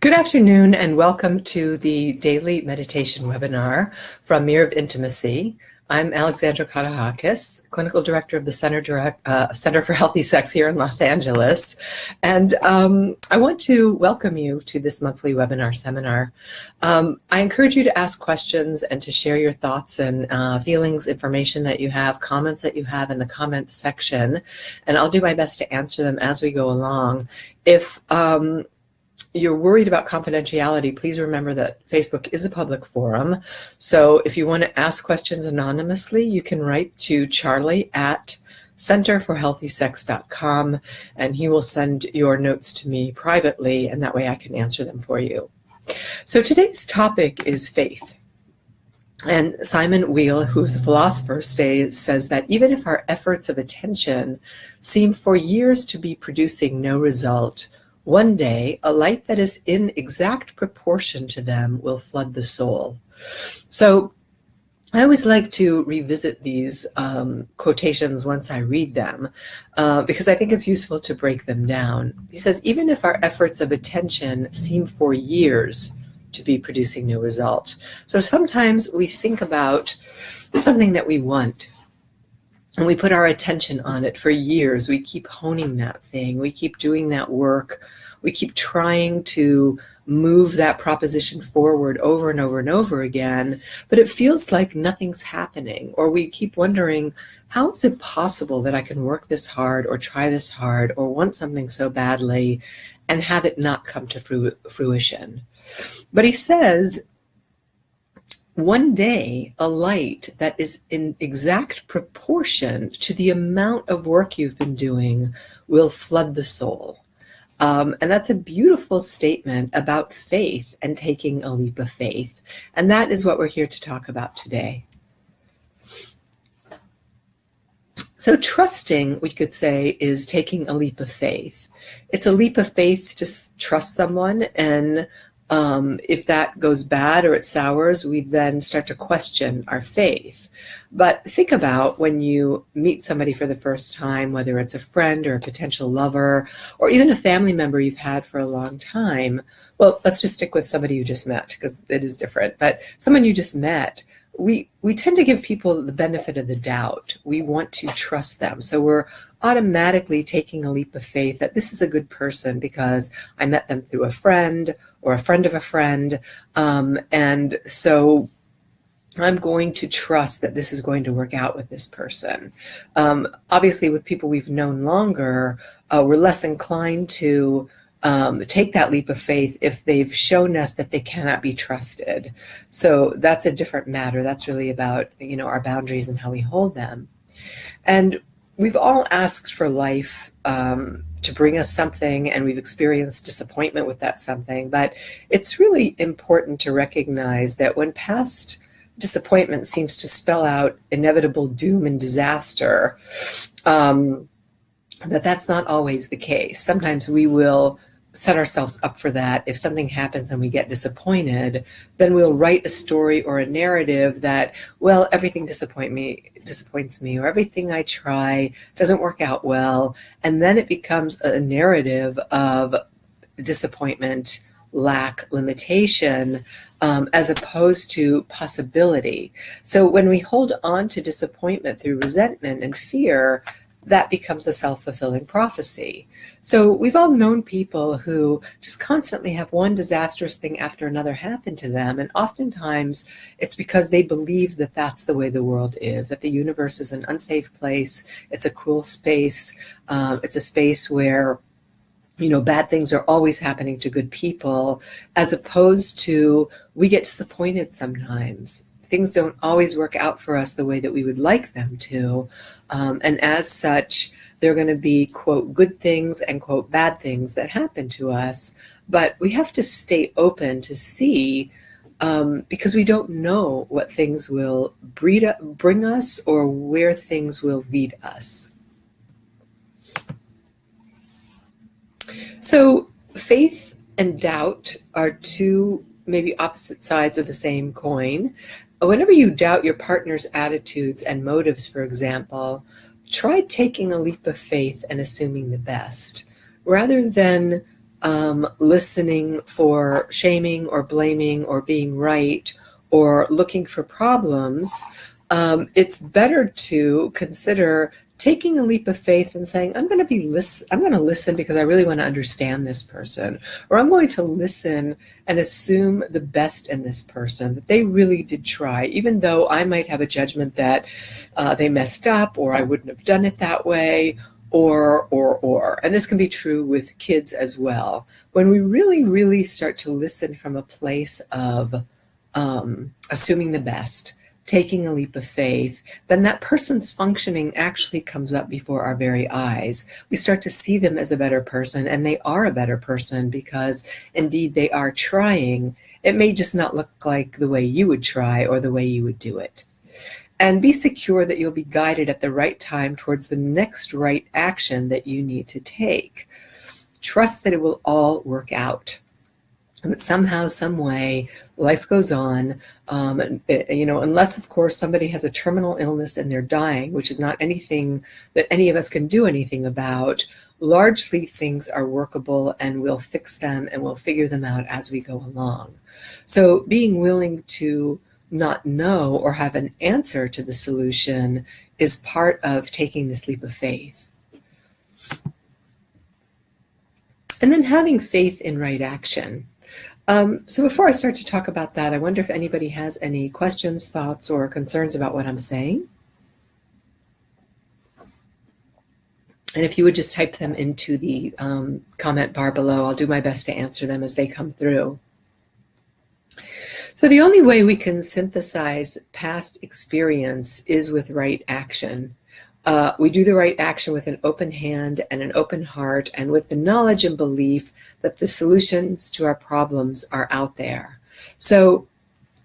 Good afternoon and welcome to the daily meditation webinar from Mirror of Intimacy. I'm Alex Katehakis, Clinical Director of the Center for Healthy Sex here in Los Angeles. And I want to welcome you to this monthly webinar seminar. I encourage you to ask questions and to share your thoughts and feelings, information that you have, comments that you have in the comments section. And I'll do my best to answer them as we go along. If you're worried about confidentiality, please remember that Facebook is a public forum. So if you want to ask questions anonymously, you can write to Charlie at centerforhealthysex.com, and he will send your notes to me privately, and that way I can answer them for you. So today's topic is faith. And Simon Weil, who is a philosopher, says that even if our efforts of attention seem for years to be producing no result, one day, a light that is in exact proportion to them will flood the soul. So I always like to revisit these quotations once I read them, because I think it's useful to break them down. He says, even if our efforts of attention seem for years to be producing no result. So sometimes we think about something that we want, and we put our attention on it for years. We keep honing that thing. We keep doing that work. We keep trying to move that proposition forward over and over and over again, but it feels like nothing's happening. Or we keep wondering, how is it possible that I can work this hard or try this hard or want something so badly and have it not come to fruition? But he says, one day, a light that is in exact proportion to the amount of work you've been doing will flood the soul. And that's a beautiful statement about faith and taking a leap of faith. And that is what we're here to talk about today. So trusting, we could say, is taking a leap of faith. It's a leap of faith to trust someone, and if that goes bad or it sours, we then start to question our faith. But think about when you meet somebody for the first time, whether it's a friend or a potential lover, or even a family member you've had for a long time. Well, let's just stick with somebody you just met, because it is different. But someone you just met, we tend to give people the benefit of the doubt. We want to trust them. So we're automatically taking a leap of faith that this is a good person because I met them through a friend or a friend of a friend. And so I'm going to trust that this is going to work out with this person. Obviously, with people we've known longer, we're less inclined to take that leap of faith if they've shown us that they cannot be trusted. So that's a different matter. That's really about, our boundaries and how we hold them. And we've all asked for life to bring us something, and we've experienced disappointment with that something. But it's really important to recognize that when past disappointment seems to spell out inevitable doom and disaster, that's not always the case. Sometimes we will set ourselves up for that. If something happens and we get disappointed, then we'll write a story or a narrative that, well, everything disappoints me, or everything I try doesn't work out well. And then it becomes a narrative of disappointment, lack, limitation, as opposed to possibility. So when we hold on to disappointment through resentment and fear, that becomes a self-fulfilling prophecy. So we've all known people who just constantly have one disastrous thing after another happen to them. And oftentimes it's because they believe that that's the way the world is, that the universe is an unsafe place. It's a cruel space. It's a space where bad things are always happening to good people, as opposed to we get disappointed sometimes. Things don't always work out for us the way that we would like them to. And as such, there are going to be, quote, good things and, quote, bad things that happen to us. But we have to stay open to see, because we don't know what things will bring us or where things will lead us. So faith and doubt are two maybe opposite sides of the same coin. Whenever you doubt your partner's attitudes and motives, for example, try taking a leap of faith and assuming the best, rather than listening for shaming or blaming or being right or looking for problems, it's better to consider taking a leap of faith and saying, I'm going to listen because I really want to understand this person, or I'm going to listen and assume the best in this person, that they really did try, even though I might have a judgment that they messed up, or I wouldn't have done it that way, or. And this can be true with kids as well. When we really, really start to listen from a place of assuming the best, taking a leap of faith, then that person's functioning actually comes up before our very eyes. We start to see them as a better person, and they are a better person because indeed they are trying. It may just not look like the way you would try or the way you would do it. And be secure that you'll be guided at the right time towards the next right action that you need to take. Trust that it will all work out. And that somehow, some way, life goes on. Unless, of course, somebody has a terminal illness and they're dying, which is not anything that any of us can do anything about. Largely, things are workable, and we'll fix them and we'll figure them out as we go along. So being willing to not know or have an answer to the solution is part of taking this leap of faith. And then having faith in right action. So before I start to talk about that, I wonder if anybody has any questions, thoughts, or concerns about what I'm saying. And if you would just type them into the comment bar below, I'll do my best to answer them as they come through. So the only way we can synthesize past experience is with right action. We do the right action with an open hand and an open heart, and with the knowledge and belief that the solutions to our problems are out there. So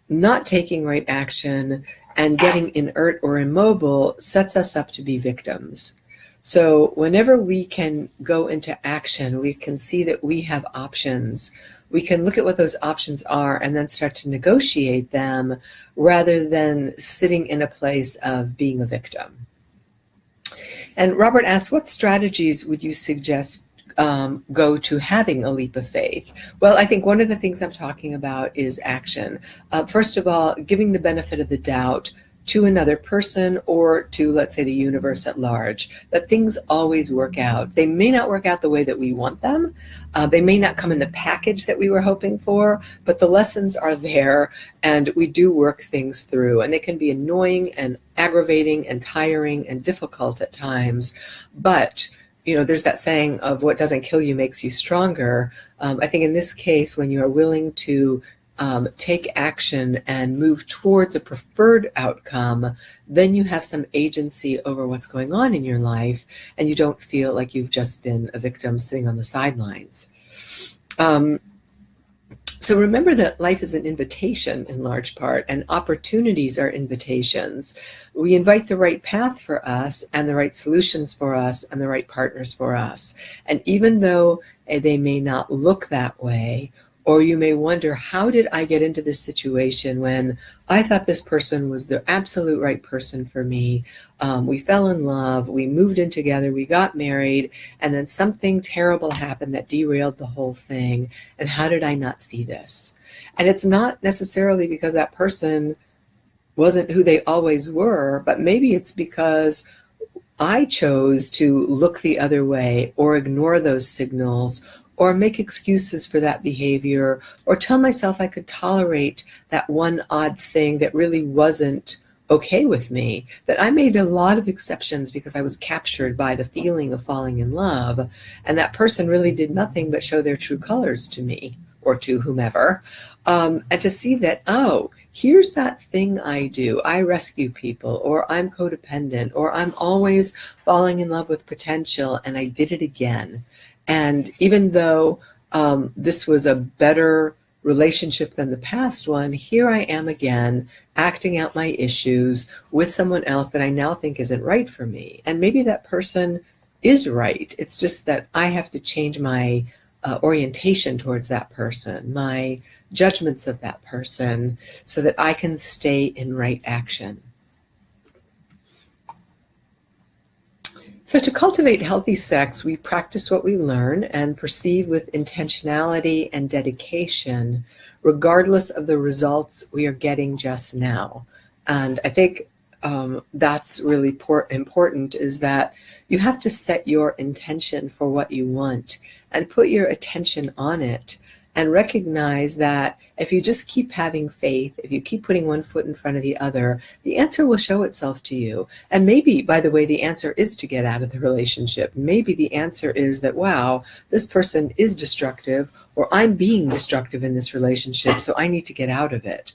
not taking right action and getting inert or immobile sets us up to be victims. So whenever we can go into action, we can see that we have options. We can look at what those options are and then start to negotiate them rather than sitting in a place of being a victim. And Robert asks, what strategies would you suggest go to having a leap of faith? Well, I think one of the things I'm talking about is action. First of all, giving the benefit of the doubt to another person or to, let's say, the universe at large, that things always work out. They may not work out the way that we want them. They may not come in the package that we were hoping for, but the lessons are there, and we do work things through. And they can be annoying and aggravating and tiring and difficult at times. But, there's that saying of what doesn't kill you makes you stronger. I think in this case, when you are willing to take action and move towards a preferred outcome, then you have some agency over what's going on in your life, and you don't feel like you've just been a victim sitting on the sidelines. So remember that life is an invitation in large part, and opportunities are invitations. We invite the right path for us and the right solutions for us and the right partners for us. And even though they may not look that way, or you may wonder, how did I get into this situation when I thought this person was the absolute right person for me? We fell in love, we moved in together, we got married, and then something terrible happened that derailed the whole thing. And how did I not see this? And it's not necessarily because that person wasn't who they always were, but maybe it's because I chose to look the other way or ignore those signals, or make excuses for that behavior, or tell myself I could tolerate that one odd thing that really wasn't okay with me, that I made a lot of exceptions because I was captured by the feeling of falling in love, and that person really did nothing but show their true colors to me or to whomever, and to see that, oh, here's that thing I do. I rescue people, or I'm codependent, or I'm always falling in love with potential, and I did it again. And even though this was a better relationship than the past one, here I am again, acting out my issues with someone else that I now think isn't right for me. And maybe that person is right. It's just that I have to change my orientation towards that person, my judgments of that person, so that I can stay in right action. So to cultivate healthy sex, we practice what we learn and perceive with intentionality and dedication, regardless of the results we are getting just now. And I think that's really important, is that you have to set your intention for what you want and put your attention on it, and recognize that if you just keep having faith, if you keep putting one foot in front of the other, the answer will show itself to you. And maybe, by the way, the answer is to get out of the relationship. Maybe the answer is that, wow, this person is destructive, or I'm being destructive in this relationship, so I need to get out of it.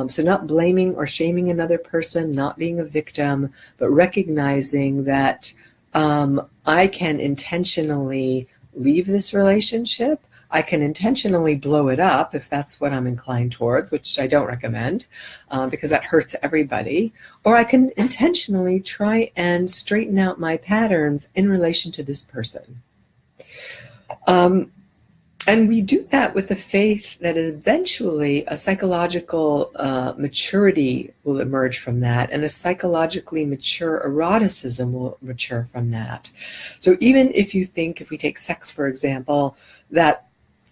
So not blaming or shaming another person, not being a victim, but recognizing that I can intentionally leave this relationship. I can intentionally blow it up if that's what I'm inclined towards, which I don't recommend because that hurts everybody. Or I can intentionally try and straighten out my patterns in relation to this person. And we do that with the faith that eventually a psychological maturity will emerge from that, and a psychologically mature eroticism will mature from that. So even if you think, if we take sex, for example, that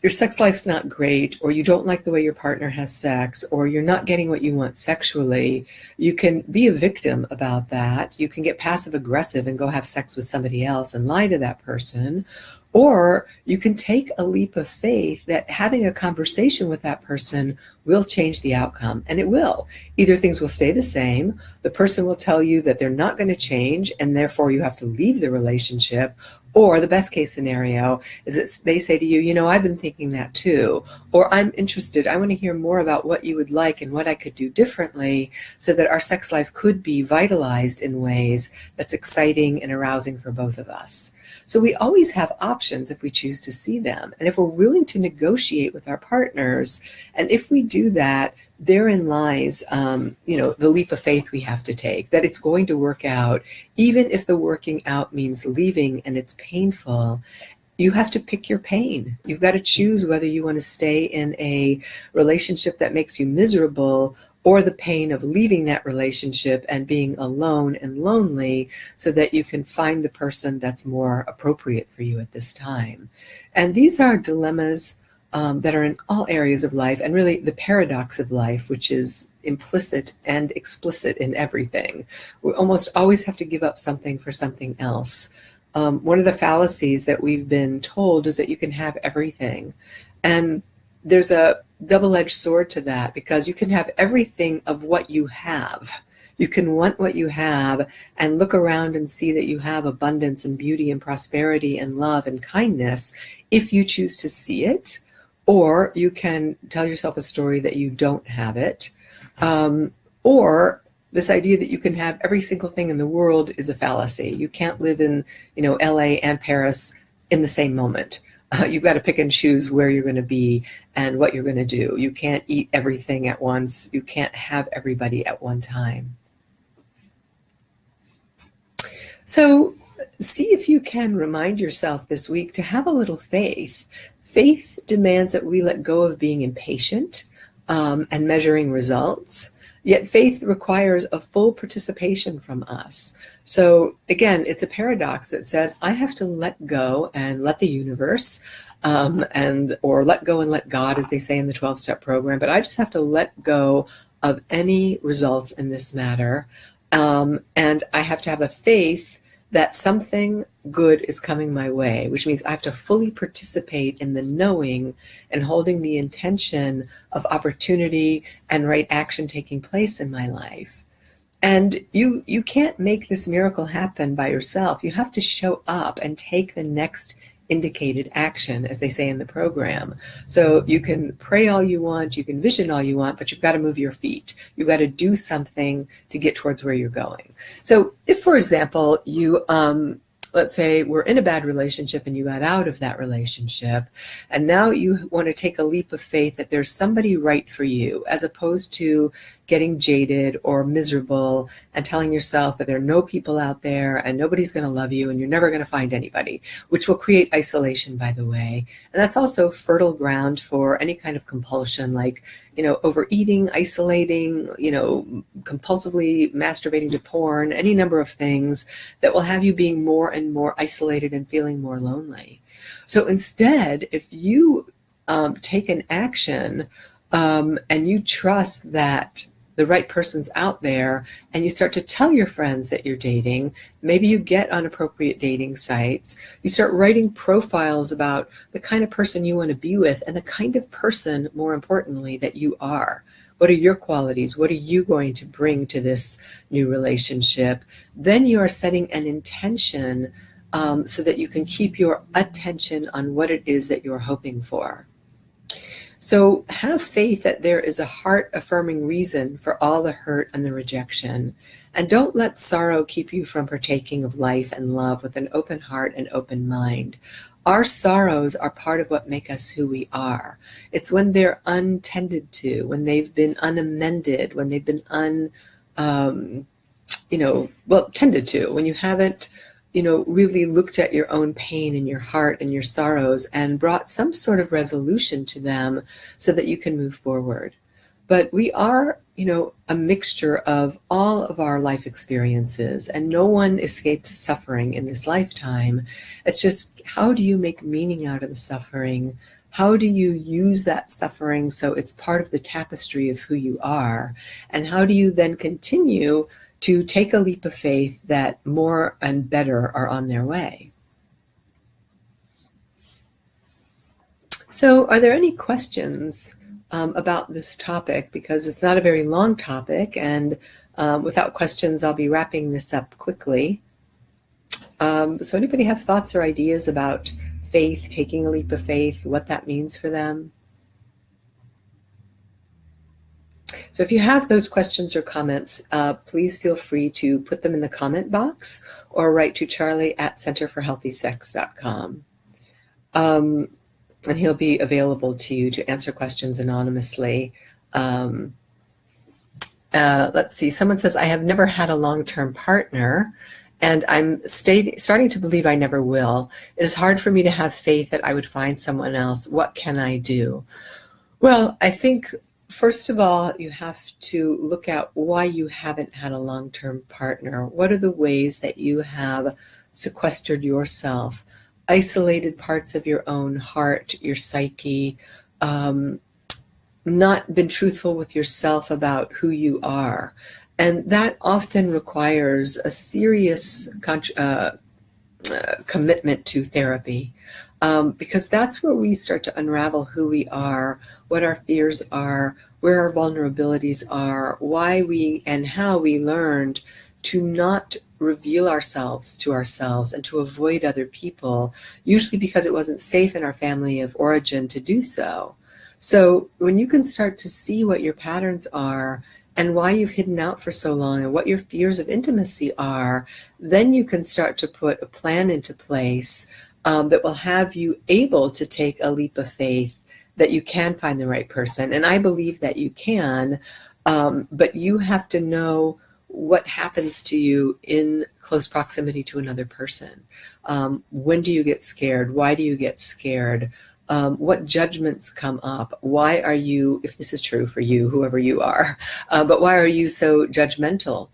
your sex life's not great, or you don't like the way your partner has sex, or you're not getting what you want sexually, you can be a victim about that. You can get passive aggressive and go have sex with somebody else and lie to that person. Or you can take a leap of faith that having a conversation with that person will change the outcome, and it will. Either things will stay the same, the person will tell you that they're not going to change, and therefore you have to leave the relationship. Or the best case scenario is that they say to you, you know, I've been thinking that too, or I'm interested, I want to hear more about what you would like and what I could do differently so that our sex life could be vitalized in ways that's exciting and arousing for both of us. So we always have options if we choose to see them. And if we're willing to negotiate with our partners, and if we do that, therein lies, the leap of faith we have to take, that it's going to work out, even if the working out means leaving and it's painful. You have to pick your pain. You've got to choose whether you want to stay in a relationship that makes you miserable, or the pain of leaving that relationship and being alone and lonely so that you can find the person that's more appropriate for you at this time. And these are dilemmas that are in all areas of life, and really the paradox of life, which is implicit and explicit in everything. We almost always have to give up something for something else. One of the fallacies that we've been told is that you can have everything. And there's a double-edged sword to that, because you can have everything of what you have. You can want what you have and look around and see that you have abundance and beauty and prosperity and love and kindness if you choose to see it. Or you can tell yourself a story that you don't have it. Or this idea that you can have every single thing in the world is a fallacy. You can't live in, LA and Paris in the same moment. You've got to pick and choose where you're going to be and what you're going to do. You can't eat everything at once. You can't have everybody at one time. So see if you can remind yourself this week to have a little faith. Faith demands that we let go of being impatient and measuring results. Yet faith requires a full participation from us. So again, it's a paradox that says I have to let go and let the universe or let go and let God, as they say in the 12-step program, but I just have to let go of any results in this matter. And I have to have a faith that something good is coming my way, which means I have to fully participate in the knowing and holding the intention of opportunity and right action taking place in my life. And you can't make this miracle happen by yourself. You have to show up and take the next indicated action, as they say in the program. So you can pray all you want, you can vision all you want, but you've got to move your feet. You've got to do something to get towards where you're going. So if, for example, you, let's say we're in a bad relationship and you got out of that relationship, and now you want to take a leap of faith that there's somebody right for you, as opposed to getting jaded or miserable and telling yourself that there are no people out there and nobody's going to love you and you're never going to find anybody, which will create isolation, by the way. And that's also fertile ground for any kind of compulsion, like, overeating, isolating, compulsively masturbating to porn, any number of things that will have you being more and more isolated and feeling more lonely. So instead, if you take an action and you trust that the right person's out there, and you start to tell your friends that you're dating, maybe you get on appropriate dating sites, you start writing profiles about the kind of person you want to be with and the kind of person, more importantly, that you are. What are your qualities? What are you going to bring to this new relationship? Then you are setting an intention so that you can keep your attention on what it is that you're hoping for. So have faith that there is a heart-affirming reason for all the hurt and the rejection. And don't let sorrow keep you from partaking of life and love with an open heart and open mind. Our sorrows are part of what make us who we are. It's when they're untended to, when they've been unamended, when they've been tended to, when you haven't really looked at your own pain and your heart and your sorrows and brought some sort of resolution to them so that you can move forward. But we are, a mixture of all of our life experiences, and no one escapes suffering in this lifetime. It's just, how do you make meaning out of the suffering? How do you use that suffering so it's part of the tapestry of who you are? And how do you then continue to take a leap of faith that more and better are on their way? So are there any questions about this topic? Because it's not a very long topic, and without questions, I'll be wrapping this up quickly. So anybody have thoughts or ideas about faith, taking a leap of faith, what that means for them? So if you have those questions or comments, please feel free to put them in the comment box or write to charlie@centerforhealthysex.com. And he'll be available to you to answer questions anonymously. Let's see, someone says, I have never had a long-term partner, and I'm starting to believe I never will. It is hard for me to have faith that I would find someone else. What can I do? Well, I think, first of all, you have to look at why you haven't had a long-term partner. What are the ways that you have sequestered yourself, isolated parts of your own heart, your psyche, not been truthful with yourself about who you are? And that often requires a serious commitment to therapy, because that's where we start to unravel who we are, what our fears are, where our vulnerabilities are, why we and how we learned to not reveal ourselves to ourselves and to avoid other people, usually because it wasn't safe in our family of origin to do so. So when you can start to see what your patterns are and why you've hidden out for so long and what your fears of intimacy are, then you can start to put a plan into place that will have you able to take a leap of faith that you can find the right person. And I believe that you can, but you have to know what happens to you in close proximity to another person. When do you get scared? Why do you get scared? What judgments come up? Why are you, if this is true for you, whoever you are, but why are you so judgmental?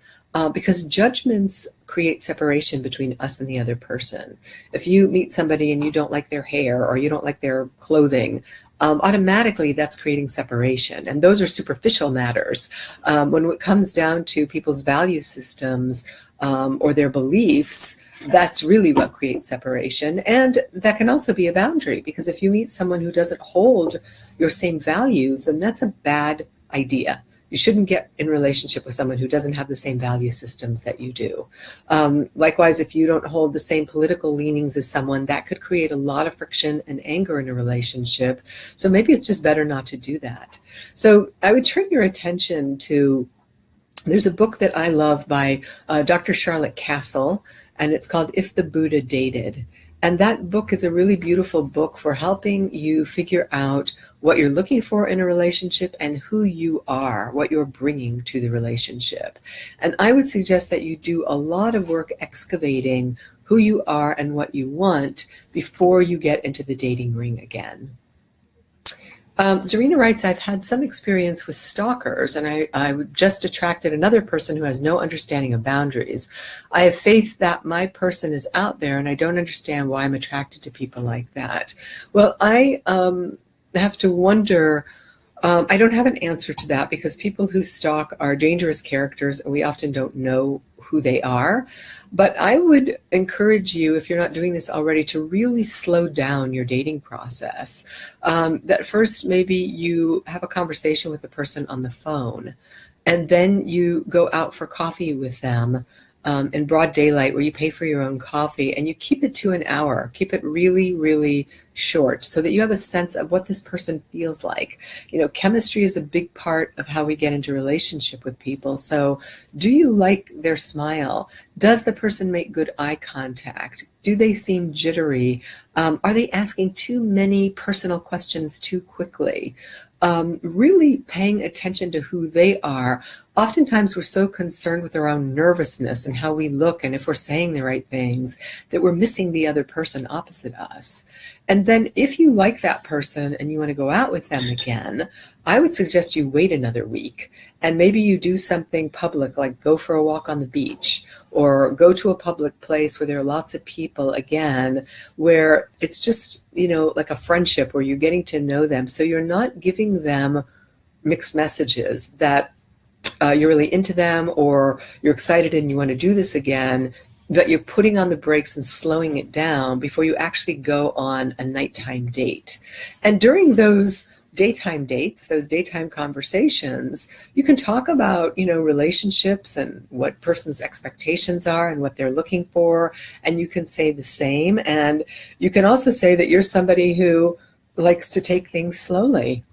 Because judgments create separation between us and the other person. If you meet somebody and you don't like their hair or you don't like their clothing, automatically that's creating separation. And those are superficial matters. When it comes down to people's value systems or their beliefs, that's really what creates separation. And that can also be a boundary, because if you meet someone who doesn't hold your same values, then that's a bad idea. You shouldn't get in relationship with someone who doesn't have the same value systems that you do. Likewise, if you don't hold the same political leanings as someone, that could create a lot of friction and anger in a relationship. So maybe it's just better not to do that. So I would turn your attention to, there's a book that I love by Dr. Charlotte Castle, and it's called If the Buddha Dated. And that book is a really beautiful book for helping you figure out what you're looking for in a relationship and who you are, what you're bringing to the relationship. And I would suggest that you do a lot of work excavating who you are and what you want before you get into the dating ring again. Zarina writes, I've had some experience with stalkers, and I just attracted another person who has no understanding of boundaries. I have faith that my person is out there, and I don't understand why I'm attracted to people like that. Well, I have to wonder, I don't have an answer to that, because people who stalk are dangerous characters, and we often don't know who they are. But I would encourage you, if you're not doing this already, to really slow down your dating process. That first, maybe you have a conversation with the person on the phone, and then you go out for coffee with them in broad daylight, where you pay for your own coffee, and you keep it to an hour. Keep it really, really short, so that you have a sense of what this person feels like. Chemistry is a big part of how we get into relationship with people. So do you like their smile? Does the person make good eye contact? Do they seem jittery? Are they asking too many personal questions too quickly? Really paying attention to who they are. Oftentimes we're so concerned with our own nervousness and how we look and if we're saying the right things that we're missing the other person opposite us. And then if you like that person and you want to go out with them again, I would suggest you wait another week, and maybe you do something public, like go for a walk on the beach, or go to a public place where there are lots of people again, where it's just, like a friendship where you're getting to know them. So you're not giving them mixed messages that you're really into them or you're excited and you want to do this again, but you're putting on the brakes and slowing it down before you actually go on a nighttime date. And during those daytime dates, those daytime conversations, you can talk about, relationships and what person's expectations are and what they're looking for. And you can say the same. And you can also say that you're somebody who likes to take things slowly.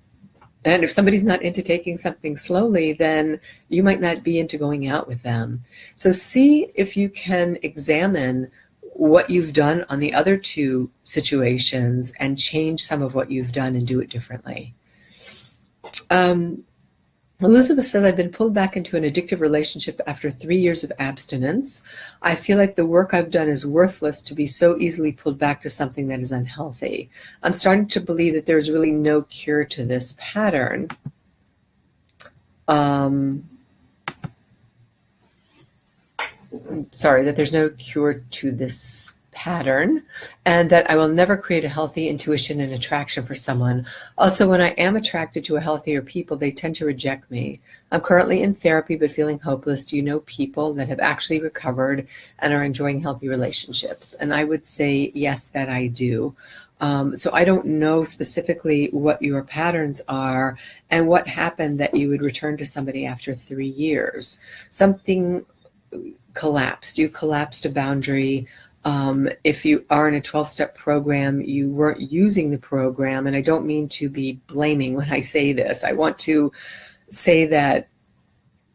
And if somebody's not into taking something slowly, then you might not be into going out with them. So see if you can examine what you've done on the other two situations and change some of what you've done and do it differently. Elizabeth says, I've been pulled back into an addictive relationship after 3 years of abstinence. I feel like the work I've done is worthless to be so easily pulled back to something that is unhealthy. I'm starting to believe that there's really no cure to this pattern. That there's no cure to this pattern, and that I will never create a healthy intuition and attraction for someone. Also, when I am attracted to a healthier people, they tend to reject me. I'm currently in therapy but feeling hopeless. Do you know people that have actually recovered and are enjoying healthy relationships? And I would say yes, that I do. So I don't know specifically what your patterns are and what happened that you would return to somebody after 3 years. Something collapsed. You collapsed a boundary. If you are in a 12-step program, you weren't using the program. And I don't mean to be blaming when I say this. I want to say that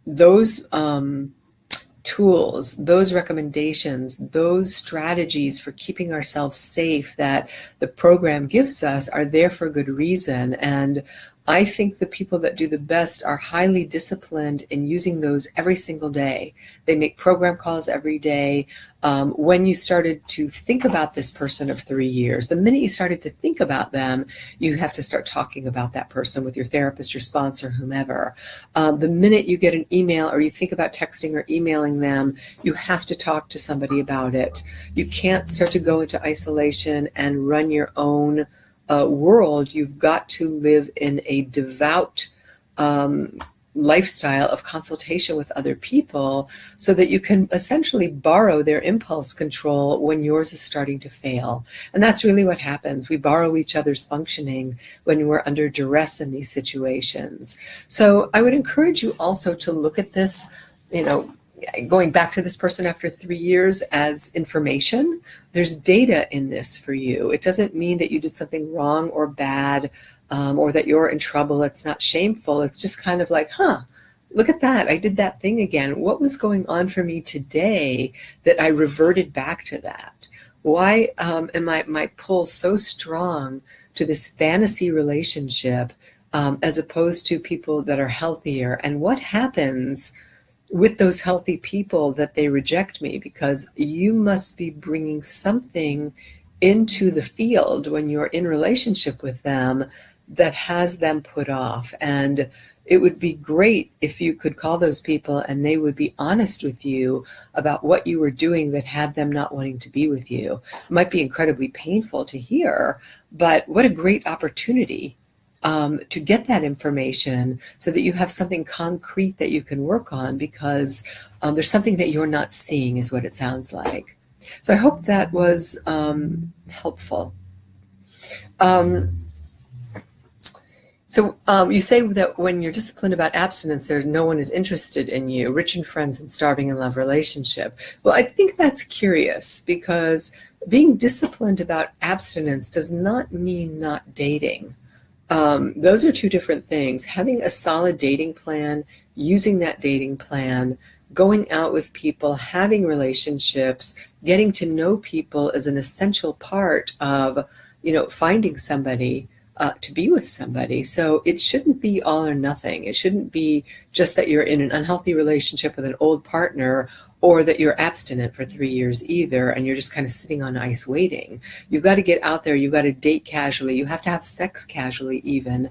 those tools, those recommendations, those strategies for keeping ourselves safe that the program gives us are there for a good reason. And I think the people that do the best are highly disciplined in using those every single day. They make program calls every day. When you started to think about this person of 3 years, the minute you started to think about them, you have to start talking about that person with your therapist, your sponsor, whomever. The minute you get an email or you think about texting or emailing them, you have to talk to somebody about it. You can't start to go into isolation and run your own world. You've got to live in a devout lifestyle of consultation with other people so that you can essentially borrow their impulse control when yours is starting to fail. And that's really what happens. We borrow each other's functioning when we're under duress in these situations. So I would encourage you also to look at this, going back to this person after 3 years as information. There's data in this for you. It doesn't mean that you did something wrong or bad or that you're in trouble. It's not shameful. It's just kind of like, look at that. I did that thing again. What was going on for me today that I reverted back to that? Why am my pull so strong to this fantasy relationship as opposed to people that are healthier? And what happens with those healthy people that they reject me? Because you must be bringing something into the field when you're in relationship with them that has them put off. And it would be great if you could call those people and they would be honest with you about what you were doing that had them not wanting to be with you. It might be incredibly painful to hear, but what a great opportunity to get that information so that you have something concrete that you can work on, because there's something that you're not seeing, is what it sounds like. So I hope that was helpful. So you say that when you're disciplined about abstinence, there's no one is interested in you, rich in friends and starving in love relationship. Well, I think that's curious, because being disciplined about abstinence does not mean not dating. Those are two different things. Having a solid dating plan, using that dating plan, going out with people, having relationships, getting to know people is an essential part of, finding somebody to be with somebody. So it shouldn't be all or nothing. It shouldn't be just that you're in an unhealthy relationship with an old partner, or that you're abstinent for 3 years either, and you're just kind of sitting on ice waiting. You've got to get out there. You've got to date casually. You have to have sex casually, even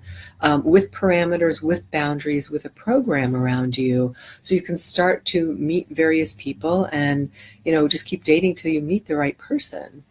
with parameters, with boundaries, with a program around you, so you can start to meet various people and, just keep dating till you meet the right person.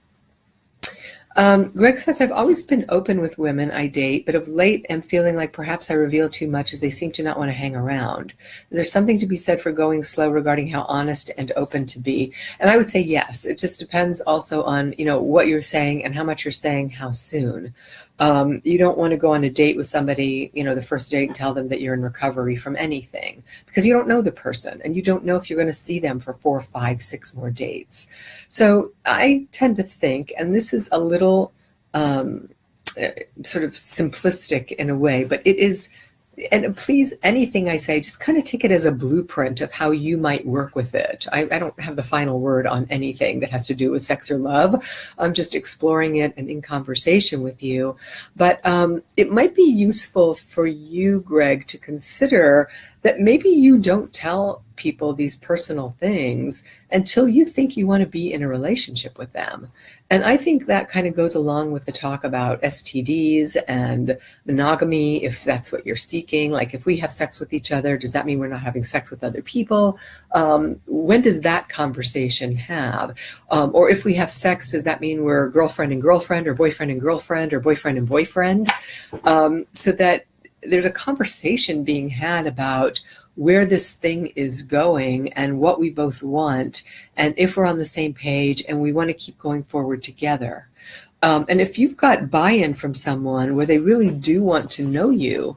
Greg says, I've always been open with women I date, but of late am feeling like perhaps I reveal too much as they seem to not want to hang around. Is there something to be said for going slow regarding how honest and open to be? And I would say yes. It just depends also on, what you're saying and how much you're saying, how soon. You don't want to go on a date with somebody, the first date, and tell them that you're in recovery from anything, because you don't know the person and you don't know if you're going to see them for 4, 5, 6 more dates. So I tend to think, and this is a little sort of simplistic in a way, but it is, and please, anything I say, just kind of take it as a blueprint of how you might work with it. I don't have the final word on anything that has to do with sex or love. I'm just exploring it and in conversation with you. But it might be useful for you, Greg, to consider that maybe you don't tell people these personal things until you think you want to be in a relationship with them. And I think that kind of goes along with the talk about STDs and monogamy, if that's what you're seeking. Like, if we have sex with each other, does that mean we're not having sex with other people? When does that conversation have? Or if we have sex, does that mean we're girlfriend and girlfriend, or boyfriend and girlfriend, or boyfriend and boyfriend? So that there's a conversation being had about where this thing is going and what we both want, and if we're on the same page and we want to keep going forward together. And if you've got buy-in from someone where they really do want to know you,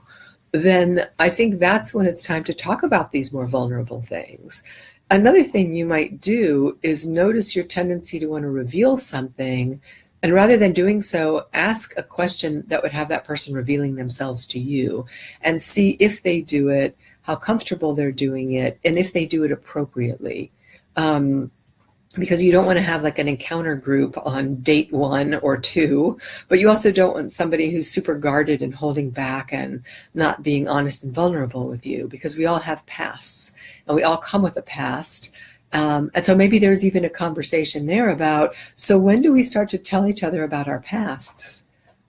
then I think that's when it's time to talk about these more vulnerable things. Another thing you might do is notice your tendency to want to reveal something, and rather than doing so, ask a question that would have that person revealing themselves to you, and see if they do it, how comfortable they're doing it, and if they do it appropriately. Because you don't want to have like an encounter group on date 1 or 2, but you also don't want somebody who's super guarded and holding back and not being honest and vulnerable with you, because we all have pasts and we all come with a past. And so maybe there's even a conversation there about, so when do we start to tell each other about our pasts?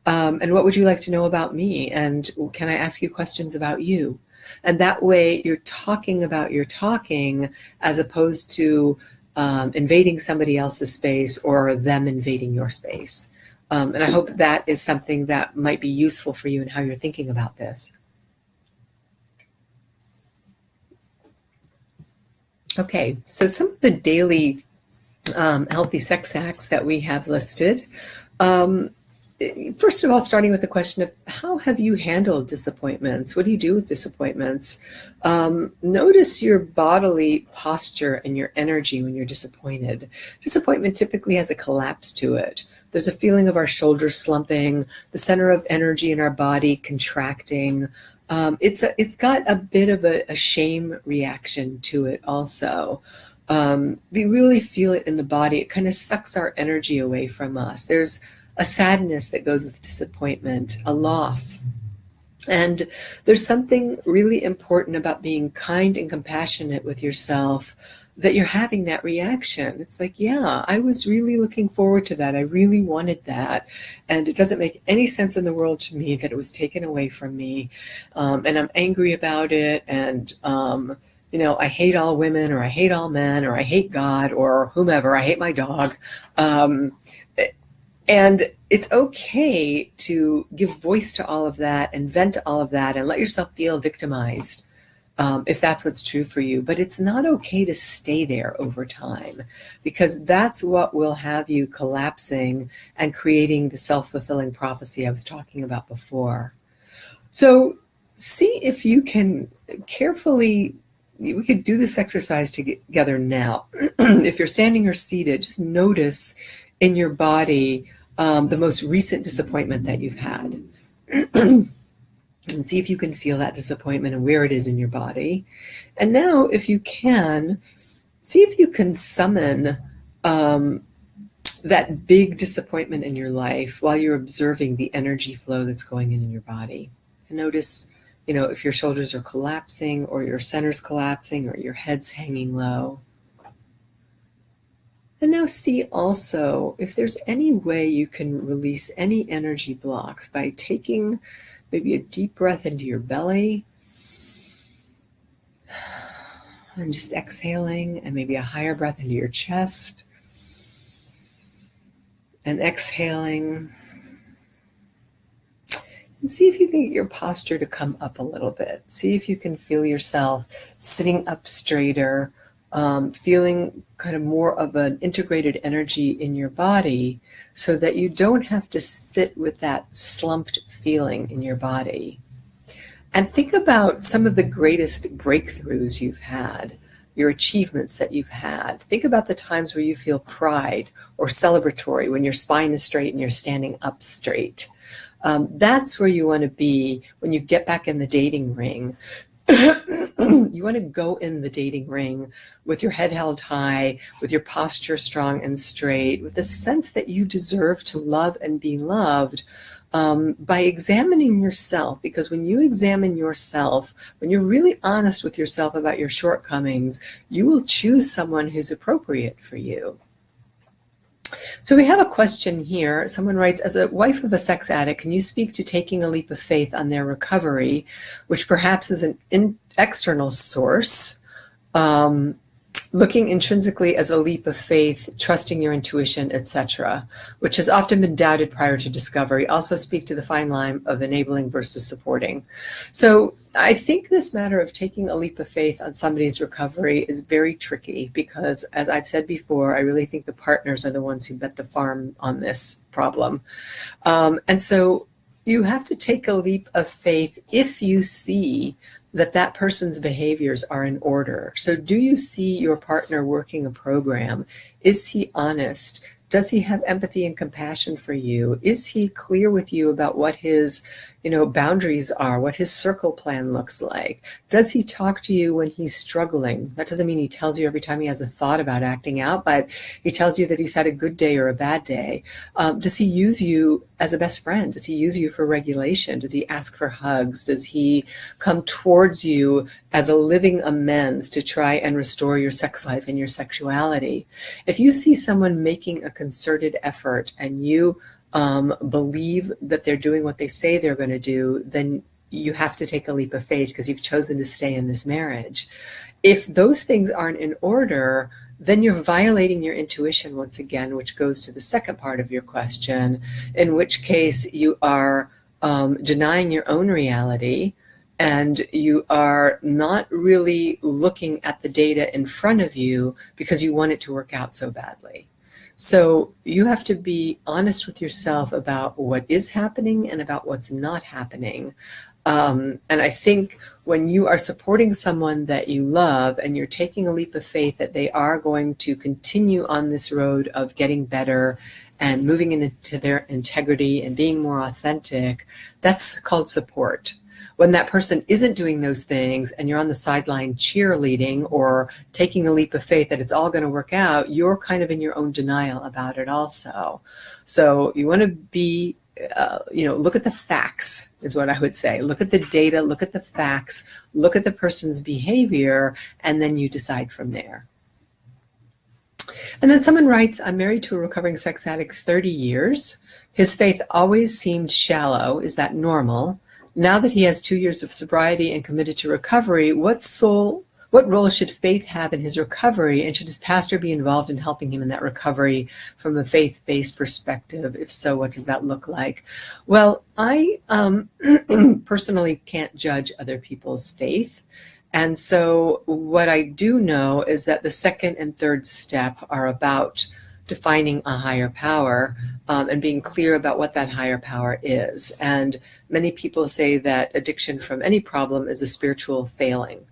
And what would you like to know about me? And can I ask you questions about you? And that way you're talking about your talking, as opposed to invading somebody else's space or them invading your space. And I hope that is something that might be useful for you in how you're thinking about this. Okay, so some of the daily healthy sex hacks that we have listed. First of all, starting with the question of, how have you handled disappointments? What do you do with disappointments? Notice your bodily posture and your energy when you're disappointed. Disappointment typically has a collapse to it. There's a feeling of our shoulders slumping, the center of energy in our body contracting. It's got a bit of a shame reaction to it also. We really feel it in the body. It kind of sucks our energy away from us. There's a sadness that goes with disappointment, a loss. And there's something really important about being kind and compassionate with yourself, that you're having that reaction. It's like, yeah, I was really looking forward to that. I really wanted that. And it doesn't make any sense in the world to me that it was taken away from me. And I'm angry about it. And, I hate all women, or I hate all men, or I hate God, or whomever. I hate my dog. And it's okay to give voice to all of that and vent to all of that and let yourself feel victimized, if that's what's true for you. But it's not okay to stay there over time, because that's what will have you collapsing and creating the self-fulfilling prophecy I was talking about before. So see if you can carefully, we could do this exercise together now. If you're standing or seated, just notice in your body the most recent disappointment that you've had. And see if you can feel that disappointment and where it is in your body. And now, if you can, see if you can summon that big disappointment in your life while you're observing the energy flow that's going in your body. And notice, if your shoulders are collapsing, or your center's collapsing, or your head's hanging low. And now see also if there's any way you can release any energy blocks by taking maybe a deep breath into your belly and just exhaling, and maybe a higher breath into your chest and exhaling. And see if you can get your posture to come up a little bit. See if you can feel yourself sitting up straighter, feeling kind of more of an integrated energy in your body, so that you don't have to sit with that slumped feeling in your body. And think about some of the greatest breakthroughs you've had, your achievements that you've had. Think about the times where you feel pride or celebratory, when your spine is straight and you're standing up straight. That's where you want to be when you get back in the dating ring. You want to go in the dating ring with your head held high, with your posture strong and straight, with the sense that you deserve to love and be loved, by examining yourself. Because when you examine yourself, when you're really honest with yourself about your shortcomings, you will choose someone who's appropriate for you. So we have a question here. Someone writes, as a wife of a sex addict, can you speak to taking a leap of faith on their recovery, which perhaps is an external source, looking intrinsically as a leap of faith, trusting your intuition, etc., which has often been doubted prior to discovery? Also speak to the fine line of enabling versus supporting. So I think this matter of taking a leap of faith on somebody's recovery is very tricky, because, as I've said before, I really think the partners are the ones who bet the farm on this problem. And so you have to take a leap of faith if you see that person's behaviors are in order. So do you see your partner working a program? Is he honest? Does he have empathy and compassion for you? Is he clear with you about what his, boundaries are, what his circle plan looks like? Does he talk to you when he's struggling? That doesn't mean he tells you every time he has a thought about acting out, but he tells you that he's had a good day or a bad day. Does he use you as a best friend? Does he use you for regulation? Does he ask for hugs? Does he come towards you as a living amends to try and restore your sex life and your sexuality? If you see someone making a concerted effort and you believe that they're doing what they say they're going to do, then you have to take a leap of faith, because you've chosen to stay in this marriage. If those things aren't in order, then you're violating your intuition once again, which goes to the second part of your question, in which case you are denying your own reality, and you are not really looking at the data in front of you because you want it to work out so badly. So you have to be honest with yourself about what is happening and about what's not happening. And I think when you are supporting someone that you love and you're taking a leap of faith that they are going to continue on this road of getting better and moving into their integrity and being more authentic, that's called support. When that person isn't doing those things and you're on the sideline cheerleading or taking a leap of faith that it's all going to work out, you're kind of in your own denial about it also. So you want to be, look at the facts is what I would say. Look at the data, look at the facts, look at the person's behavior, and then you decide from there. And then someone writes, I'm married to a recovering sex addict 30 years. His faith always seemed shallow. Is that normal? Now that he has 2 years of sobriety and committed to recovery, what role should faith have in his recovery? And should his pastor be involved in helping him in that recovery from a faith-based perspective? If so, what does that look like? Well, I personally can't judge other people's faith. And so what I do know is that the second and third step are about defining a higher power and being clear about what that higher power is. And many people say that addiction from any problem is a spiritual failing.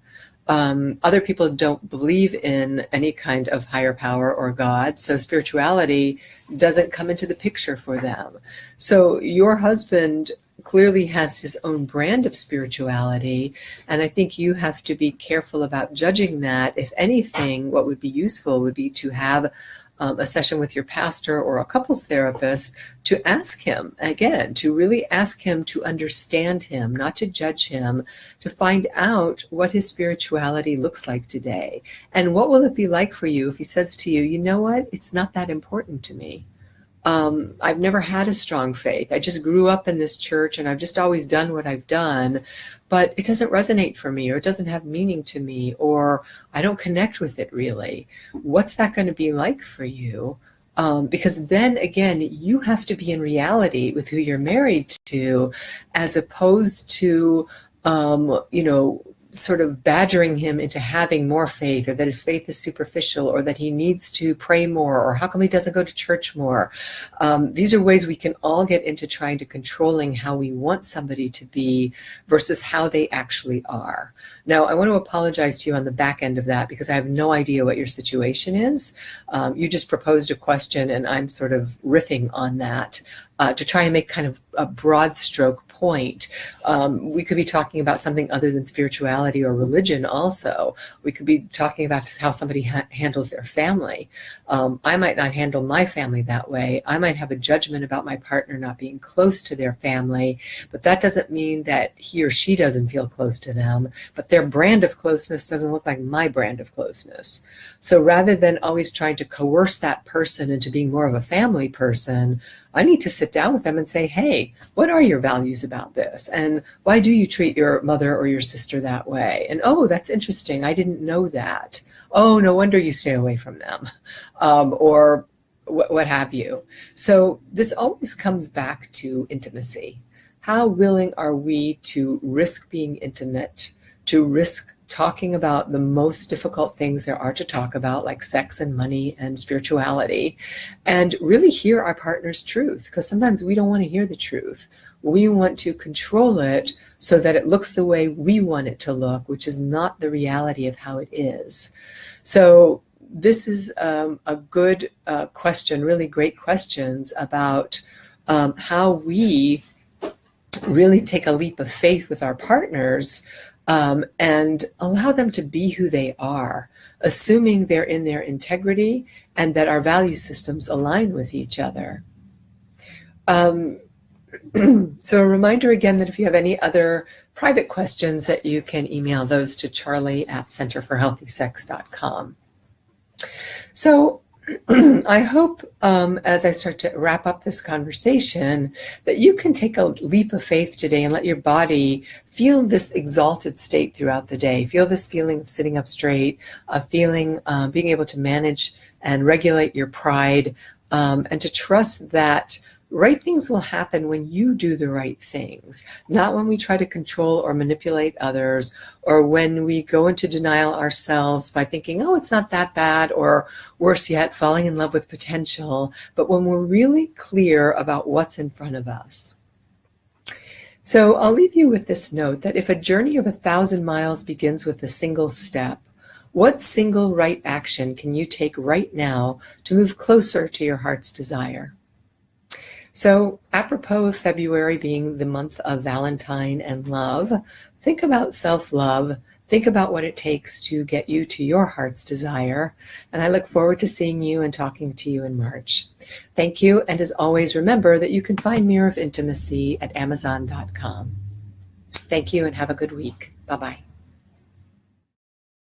Other people don't believe in any kind of higher power or God, so spirituality doesn't come into the picture for them. So your husband clearly has his own brand of spirituality, and I think you have to be careful about judging that. If anything, what would be useful would be to have a session with your pastor or a couples therapist to ask him, again, to really ask him to understand him, not to judge him, to find out what his spirituality looks like today. And what will it be like for you if he says to you, you know what, it's not that important to me. I've never had a strong faith. I just grew up in this church and I've just always done what I've done, but it doesn't resonate for me, or it doesn't have meaning to me, or I don't connect with it really. What's that going to be like for you? Because then again, you have to be in reality with who you're married to, as opposed to, sort of badgering him into having more faith, or that his faith is superficial, or that he needs to pray more, or how come he doesn't go to church more. These are ways we can all get into trying to controlling how we want somebody to be versus how they actually are. Now, I want to apologize to you on the back end of that because I have no idea what your situation is. You just proposed a question and I'm sort of riffing on that to try and make kind of a broad stroke point. We could be talking about something other than spirituality or religion also. We could be talking about how somebody handles their family. I might not handle my family that way. I might have a judgment about my partner not being close to their family, but that doesn't mean that he or she doesn't feel close to them, but their brand of closeness doesn't look like my brand of closeness. So rather than always trying to coerce that person into being more of a family person, I need to sit down with them and say, hey, what are your values about this? And why do you treat your mother or your sister that way? And, oh, that's interesting. I didn't know that. Oh, no wonder you stay away from them, or what have you. So this always comes back to intimacy. How willing are we to risk being intimate, to risk talking about the most difficult things there are to talk about, like sex and money and spirituality, and really hear our partner's truth? Because sometimes we don't want to hear the truth. We want to control it so that it looks the way we want it to look, which is not the reality of how it is. So this is a good question, really great questions about how we really take a leap of faith with our partners and allow them to be who they are, assuming they're in their integrity and that our value systems align with each other. So a reminder again that if you have any other private questions, that you can email those to charlie@centerforhealthysex.com. So I hope as I start to wrap up this conversation that you can take a leap of faith today and let your body feel this exalted state throughout the day. Feel this feeling of sitting up straight, of feeling being able to manage and regulate your pride, and to trust that right things will happen when you do the right things, not when we try to control or manipulate others, or when we go into denial ourselves by thinking, oh, it's not that bad, or worse yet, falling in love with potential, but when we're really clear about what's in front of us. So I'll leave you with this note that if a journey of 1,000 miles begins with a single step, what single right action can you take right now to move closer to your heart's desire? So, apropos of February being the month of Valentine and love, think about self-love. Think about what it takes to get you to your heart's desire. And I look forward to seeing you and talking to you in March. Thank you. And as always, remember that you can find Mirror of Intimacy at Amazon.com. Thank you and have a good week. Bye-bye.